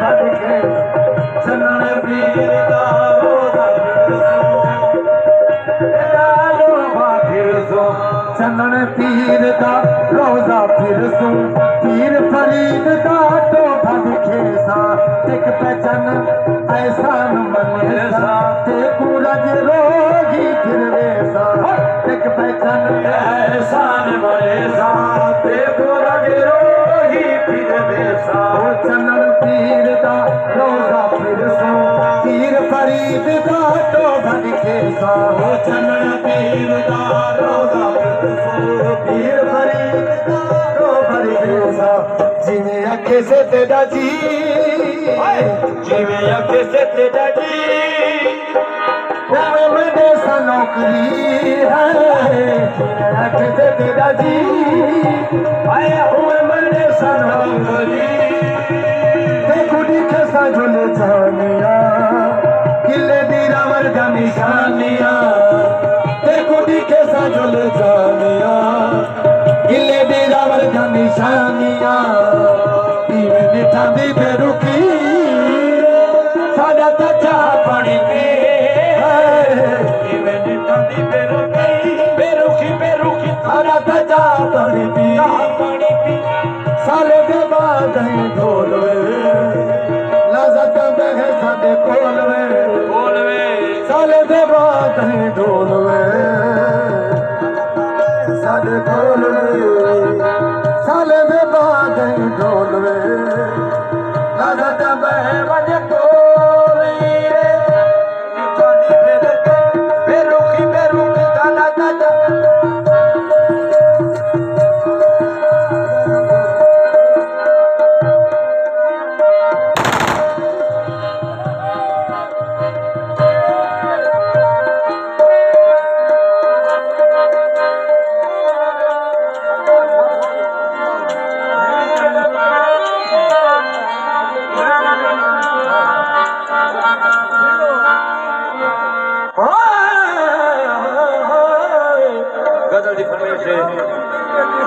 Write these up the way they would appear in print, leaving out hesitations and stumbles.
भड़के चनन पीर दा रोज़ा फिरसूं चनन पीर दा रोज़ा फिरसूं पीर फरीद दा तो भड़के सा टिक पहचान ऐसा न मने सा ते पूरज रोगी फिरवे सा टिक पहचान ऐसा न मने सा ते पूरज रोगी फिरवे सा चनन पीर दा रोज़ा फिरसूं पीर फरीद दा तो भड़के सा चनन पीर दा रोज़ा फिरसूं पीर फरीद दा तो भड़के सा जिवें अखे से तेरा जी जिवें अखे से तेरा जी उवें मेरे सा नौकरी है जिवें अखे से तेरा जी उवें मेरे सा नौकरी ते कुड़ी के सा झुले जानिया किले दी रावर दा निशानिया ते कुड़ी के सा झुले जानिया किले दी रावर दा निशानिया दी बेरुखी सादा तचा पानी पी दी बेरुखी बेरुखी सादा तचा पानी पी साले दे बाद ढोलवे लज़त बहे सादे कोलवे साले दे बाद ढोलवे सादे कोलवे साले दे बाद ढोलवे लज़त बहे वजे कोली बेरुखी बेरुखी सादा तचा गजल की फरमाइश है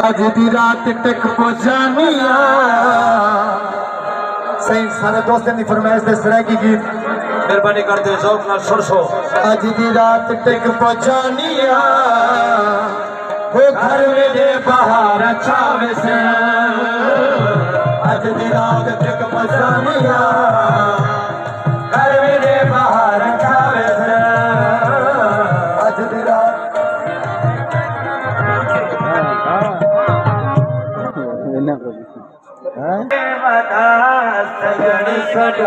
आज दी रात टिक पहुंचानिया सही सारे दोस्तों की फरमाइश दे तरह की गीत मेहरबानी करते हो शौक ना सुरसो आज दी रात टिक पहुंचानिया वो घर में बाहर छावे से आज दी रात टिक पहुंचानिया घर में बाहर छावे से आज दी रात सजन सड़